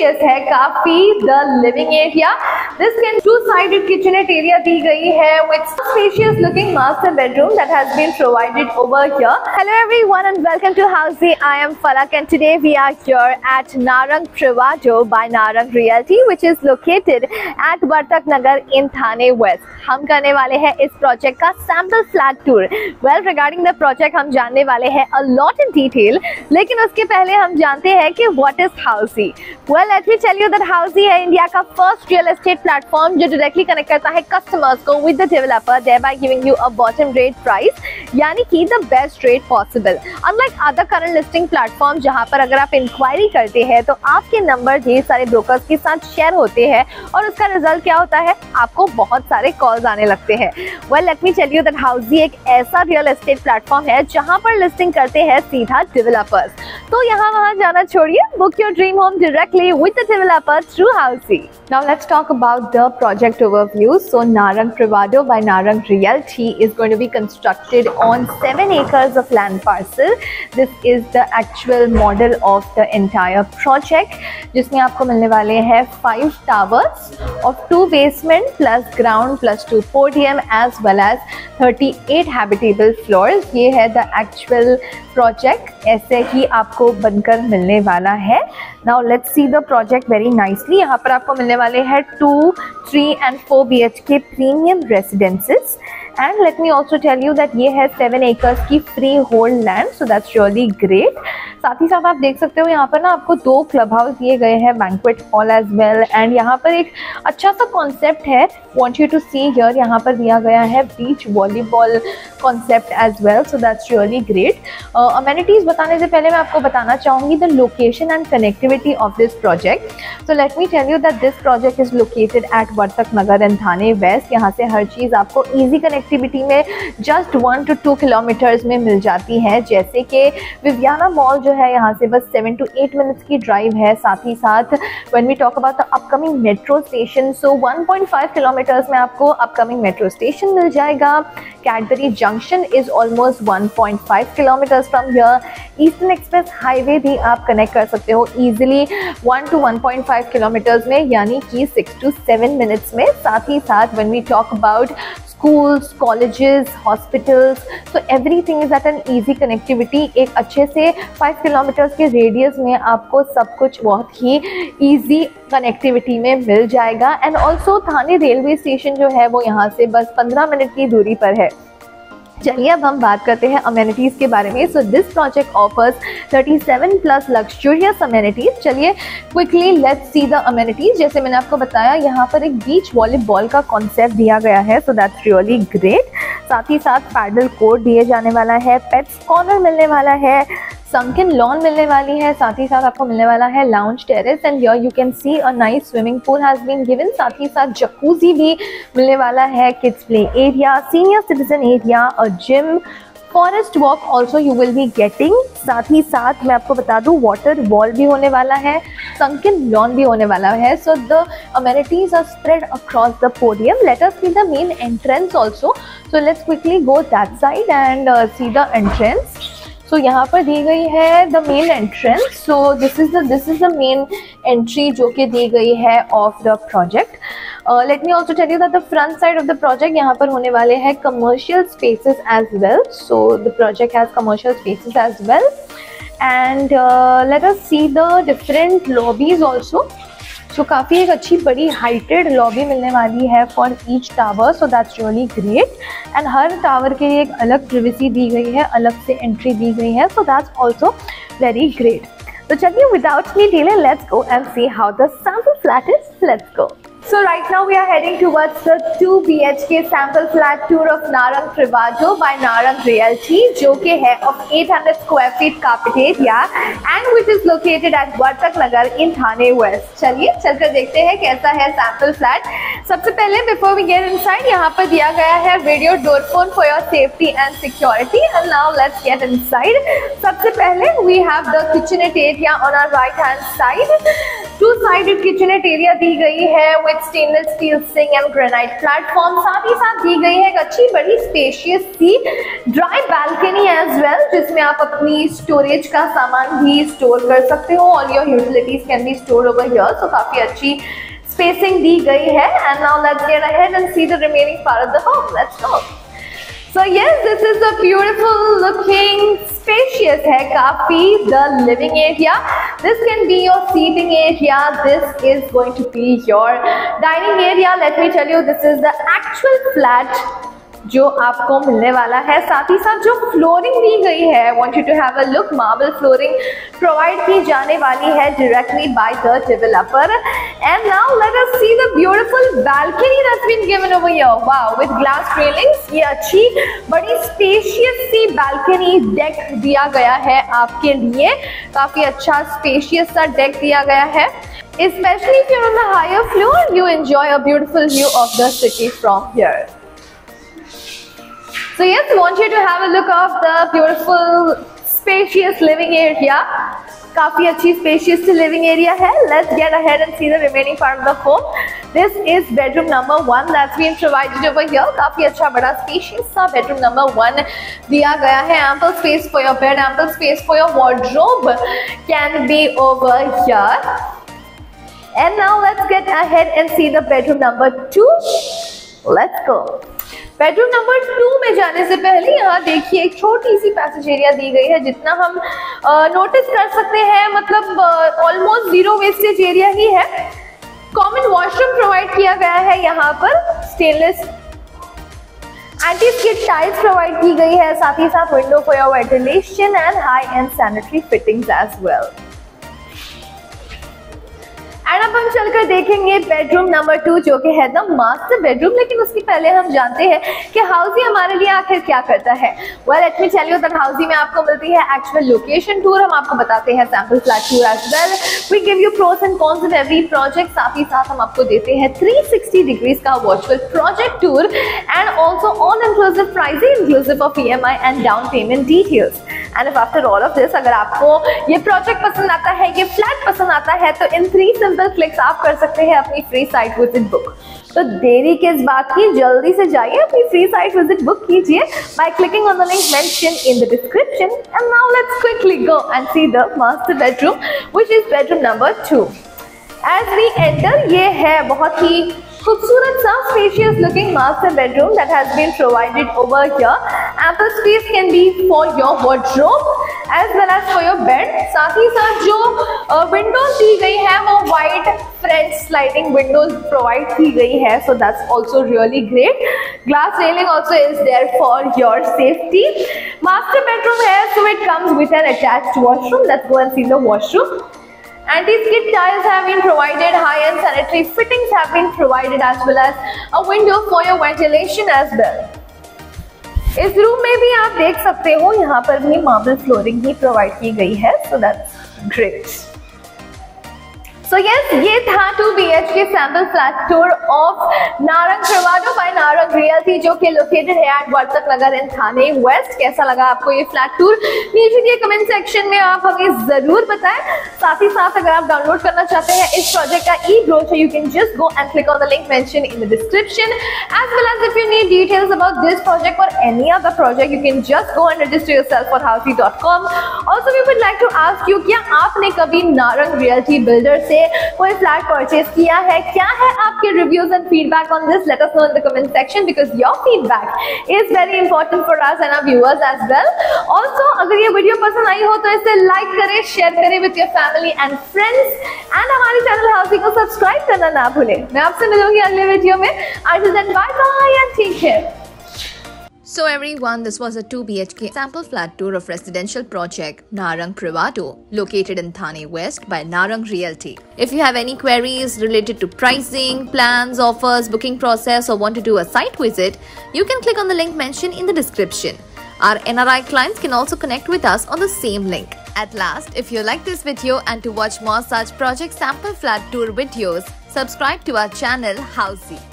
Spacious है काफी the living area. This can two sided kitchenette area दी गई है with spacious looking master bedroom that has been provided over here. Hello everyone and welcome to Housey. I am Falak and today we are here at Narang Privado by Narang Realty which is located at Vartak Nagar in Thane West। हम करने वाले हैं इस project का sample flat tour. Well regarding the project हम जानने वाले हैं अ लॉट इन डिटेल, लेकिन उसके पहले हम जानते हैं कि what is Housey. Well let me tell you that Housey है इंडिया का फर्स्ट रियल एस्टेट प्लेटफॉर्म जो डायरेक्टली कनेक्ट करता है कस्टमर्स को with the developer, thereby giving you a bottom rate price, यानी कि the best rate possible. Unlike other current listing platform जहां पर अगर आप इंक्वायरी करते हैं तो आपके नंबर ढेर सारे ब्रोकर्स के साथ शेयर होते हैं और उसका रिजल्ट क्या होता है, आपको बहुत सारे कॉल्स आने लगते हैं। Well let me tell you that Housey एक ऐसा रियल एस्टेट प्लेटफॉर्म है जहां पर लिस्टिंग करते हैं सीधा डेवलपर्स। तो यहाँ वहां जाना छोड़िए, book your dream home directly with the developer through Housey. Now let's talk about the project overview. So Narang Privado by Narang Realty is going to be constructed on 7 acres of land parcel. This is the actual model of the entire project, जिसमें आपको मिलने वाले हैं 5 towers of 2 basement plus ground plus 2 podium as well as 38 habitable floors। ये है the actual project, ऐसे ही आपको बनकर मिलने वाला है। Now let's see the project very nicely। यहाँ पर आपको मिलने वाले हैं 2, 3 and 4 BHK premium residences। And let me also tell you that ये है 7 acres की free hold land, so that's really great। साथ ही साथ आप देख सकते हो यहाँ पर ना आपको 2 क्लब हाउस दिए गए हैं, banquet hall as well. And यहाँ पर एक अच्छा सा कॉन्सेप्ट है, want you to see here, यहाँ पर दिया गया है beach volleyball concept as well, so that's really great. Amenities बताने से पहले मैं आपको बताना चाहूँगी the location and connectivity of this project. So let me tell you that this project is located at Vartak Nagar in Thane west. यहाँ से हर चीज़ आपको ईजी कनेक्टिविटी में जस्ट 1 to 2 किलोमीटर्स में मिल जाती है, जैसे कि विवियाना मॉल जो है यहाँ से बस 7 to 8 मिनट्स की ड्राइव है। साथ ही साथ when we talk about the upcoming metro station, so 1.5 kilometres में आपको अपकमिंग मेट्रो स्टेशन मिल जाएगा। Cadbury junction is almost 1.5 kilometres from here. Eastern express highway भी आप कनेक्ट कर सकते हो ईजिली 1 to 1.5 किलोमीटर्स में, यानी कि 6 to 7 मिनट्स में। साथ ही साथ when we talk about schools, colleges, hospitals, so everything is at an easy connectivity। एक अच्छे से 5 किलोमीटर्स के रेडियस में आपको सब कुछ बहुत ही easy कनेक्टिविटी में मिल जाएगा। And also Thane railway station जो है वो यहाँ से बस 15 मिनट की दूरी पर है। चलिए अब हम बात करते हैं अमेनिटीज़ के बारे में। So this project offers 37 plus luxurious amenities. चलिए quickly let's see the amenities. जैसे मैंने आपको बताया, यहाँ पर एक बीच वॉलीबॉल का कॉन्सेप्ट दिया गया है, सो दैट्स रियली ग्रेट। साथ ही साथ पैडल कोर्ट दिए जाने वाला है, पेट्स कॉर्नर मिलने वाला है, संकन लॉन मिलने वाली है। साथ ही साथ आपको मिलने वाला है lounge terrace and here you can see a nice swimming pool has been given. साथ ही साथ जकूजी भी मिलने वाला है, kids play area, senior citizen area, a gym, forest walk also you will be getting. साथ ही साथ मैं आपको बता दूं वाटर वॉल भी होने वाला है, संकन लॉन भी होने वाला है। So the amenities are spread across the podium. Let us see the main entrance also. So let's quickly go that side and see the entrance. So यहाँ पर दी गई है the main entrance. So this is the main entry जो कि दी गई है of the project. Let me also tell you that the front side of the project यहाँ पर होने वाले हैं commercial spaces as well. So the project has commercial spaces as well and let us see the different lobbies also. So काफ़ी एक अच्छी बड़ी heighted lobby मिलने वाली है for each tower, so that's really great. And हर tower के लिए एक अलग प्रिवेसी दी गई है, अलग से एंट्री दी गई है, so that's also very great. तो चलिए without any delay let's go and see how the sample flat is. Let's go. So right now we are heading towards the 2 BHK sample flat tour of Narang Privado by Narang Realty, जो कि है of 800 square feet carpet area and which is located at Vartak Nagar in Thane West। चलिए चलकर देखते हैं कैसा है sample flat. सबसे पहले बिफोर वी गेट इनसाइड, यहाँ पर दिया गया है radio door phone for your safety and security. And now let's get inside. सबसे पहले we have the kitchenette area on our right hand side. Two sided kitchenette area दी गई है with stainless steel sink and granite platform. साथ ही साथ दी गई है एक अच्छी बड़ी स्पेशियस सी ड्राई बालकनी एज वेल, जिसमें आप अपनी स्टोरेज का सामान भी स्टोर कर सकते हो। All your utilities can be stored over here, so काफी अच्छी स्पेसिंग दी गई है। And now let's get ahead and see the remaining part of the home. Let's go. So yes, this is a beautiful looking, spacious है काफी the living area. This can be your seating area. This is going to be your dining area. Let me tell you, this is the actual flat जो आपको मिलने वाला है। साथ ही साथ जो फ्लोरिंग दी गई है, I want you to have a look. Marble flooring provide की जाने वाली है directly by the developer. And now let us see the beautiful balcony that's been given over here. Wow, with glass railings. ये अच्छी बड़ी spacious सी balcony deck दिया गया है आपके लिए। काफी अच्छा spacious सा deck दिया गया है। Especially if you're on the higher floor, you enjoy a beautiful view of the city from here. So yes, I want you to have a look of the beautiful spacious living area. काफी अच्छी spacious living area है। Let's get ahead and see the remaining part of the home. This is bedroom number 1 that's been provided over here. काफी अच्छा बड़ा spacious सा bedroom number 1 दिया गया है। Ample space for your bed, ample space for your wardrobe can be over here. And now let's get ahead and see the bedroom number 2. Let's go. Bedroom number 2 में जाने से पहले यहाँ देखिए एक छोटी सी पैसेज एरिया दी गई है। जितना हम नोटिस कर सकते हैं, मतलब ऑलमोस्ट जीरो वेस्टेज एरिया ही है। कॉमन वॉशरूम प्रोवाइड किया गया है यहाँ पर। Stainless anti skid tiles provide की गई है। साथ ही साथ window for your ventilation and high and sanitary fittings as well. And अब हम चलकर देखेंगे बेडरूम नंबर 2 जो कि है द मास्टर बेडरूम। लेकिन उसके पहले हम जानते हैं कि हाउसी हमारे लिए आखिर क्या करता है। Well let me tell you that Housey में आपको मिलती है एक्चुअल लोकेशन टूर। हम आपको बताते हैं sample flat tour as well. We give you pros and cons of every project. साथ ही साथ हम आपको देते हैं 360 डिग्रीज का virtual project tour and also all inclusive pricing inclusive of EMI and down payment details. And if after all of this, अगर आपको ये प्रोजेक्ट पसंद आता है, ये फ्लैट पसंद आता है, तो इन 3 सिंपल क्लिक्स आप कर सकते हैं अपनी फ्री साइट विजिट बुक। तो देरी किस बात की, जल्दी से जाइए अपनी फ्री साइट विजिट बुक कीजिए by clicking on the link mention in the description. And now let's quickly go and see the master bedroom which is bedroom number 2। As we enter, ये है बहुत ही खूबसूरत सा spacious looking master bedroom that has been provided over here. Ample space can be for your wardrobe as well as for your bed. साथ ही साथ जो windows दी गई है वो white French sliding windows provide की गई है, so that's also really great. Glass railing also is there for your safety. Master bedroom है, so it comes with an attached washroom. Let's go and see the washroom. Anti-skid tiles have been provided, high-end sanitary fittings have been provided as well as a window for your ventilation as well. इस room में भी आप देख सकते हो, यहाँ पर भी मार्बल फ्लोरिंग ही प्रोवाइड की गई है, so that's great. So yes, ये था 2 BHK sample flat tour of Narang Privado by Narang realty जो कि लोकेटेड है eight Vartak Nagar in Thane waste. कैसा लगा आपको ये फ्लैट टूर? नीचे दिए कमेंट सेक्शन में आप हमें जरूर बताएं। साथ ही साथ अगर आप डाउनलोड करना चाहते हैं इस प्रोजेक्ट का e brochure, you can just go and click on the link mention in the description. As well as if you need details about this project और any other project, you can just go and register yourself for housey.com। Also we would like to ask you, क्या आपने कभी Narang realty builder से कोई flat purchase किया है? क्या है आपके reviews and feedback on this? Let us know in the comment section because your feedback is very important for us and our viewers as well. Also अगर ये वीडियो पसंद आई हो तो इसे लाइक करें, शेयर करें with your family and friends and हमारे channel हाउसी को सब्सक्राइब करना ना भूलें। मैं आपसे मिलूंगी अगले वीडियो में। Until then, bye bye and take care. So everyone, this was a 2 BHK sample flat tour of residential project Narang Privado located in Thane West by Narang Realty. If you have any queries related to pricing, plans, offers, booking process or want to do a site visit, you can click on the link mentioned in the description. Our NRI clients can also connect with us on the same link. At last, if you like this video and to watch more such project sample flat tour videos, subscribe to our channel Housey.